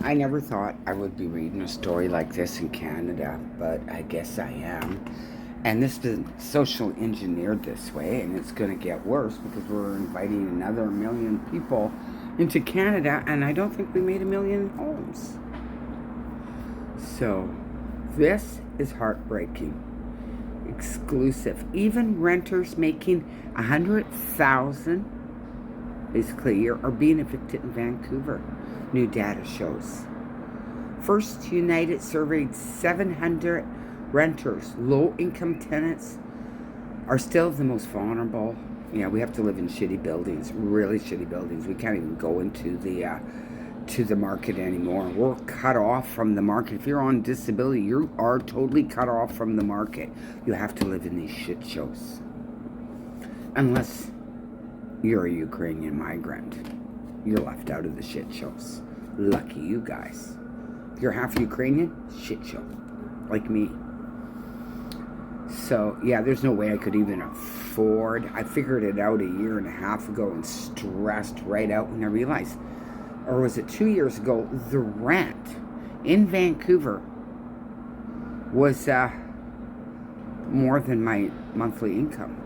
I never thought I would be reading a story like this in Canada, but I guess I am. And this is social engineered this way, and it's going to get worse because we're inviting another million people into Canada, and I don't think we made 1,000,000 homes. So, this is heartbreaking. Exclusive. Even renters making 100,000 basically a year are being evicted in Vancouver. New data shows. First United surveyed 700 renters. Low-income tenants are still the most vulnerable. Yeah, we have to live in shitty buildings, really shitty buildings. We can't even go into the market anymore. We're cut off from the market. If you're on disability, you are totally cut off from the market. You have to live in these shit shows. Unless you're a Ukrainian migrant, you're left out of the shit shows. Lucky you guys. If you're half Ukrainian, shit show. Like me. So, yeah, there's no way I could even afford. I figured it out a year and a half ago and stressed right out when I realized, or was it 2 years ago, the rent in Vancouver was more than my monthly income.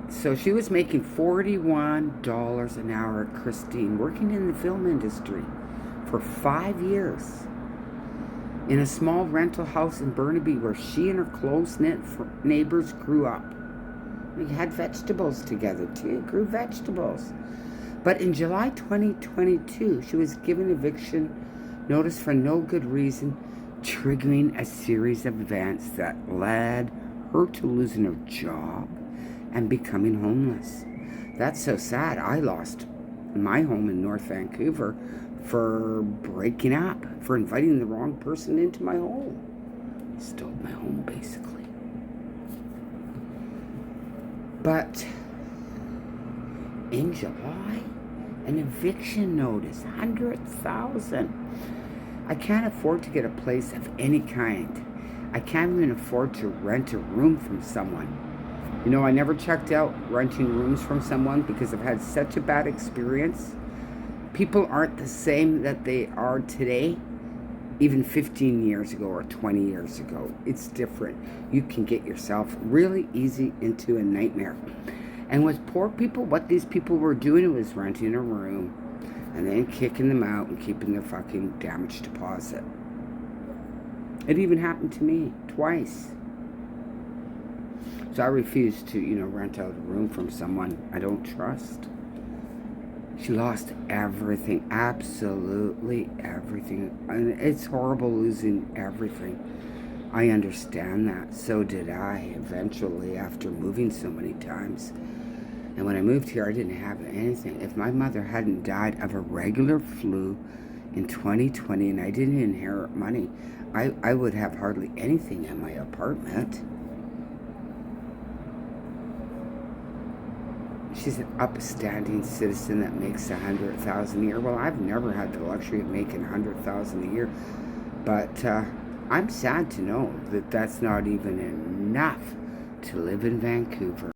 So she was making $41 an hour, Christine, working in the film industry for 5 years in a small rental house in Burnaby where she and her close-knit neighbors grew up. We had vegetables together too, grew vegetables. But in July 2022, she was given eviction notice for no good reason, triggering a series of events that led her to losing her job and becoming homeless. That's so sad. I lost my home in North Vancouver for breaking up, for inviting the wrong person into my home. Stole my home, basically. But in July, an eviction notice, 100,000. I can't afford to get a place of any kind. I can't even afford to rent a room from someone. You know, I never checked out renting rooms from someone because I've had such a bad experience. People aren't the same that they are today, even 15 years ago or 20 years ago. It's different. You can get yourself really easy into a nightmare. And with poor people, what these people were doing was renting a room and then kicking them out and keeping their fucking damage deposit. It even happened to me twice. So I refused to, rent out a room from someone I don't trust. She lost everything, absolutely everything. And it's horrible losing everything. I understand that. So did I eventually after moving so many times. And when I moved here, I didn't have anything. If my mother hadn't died of a regular flu in 2020 and I didn't inherit money, I would have hardly anything in my apartment. She's an upstanding citizen that makes 100,000 a year. Well, I've never had the luxury of making 100,000 a year, but I'm sad to know that that's not even enough to live in Vancouver.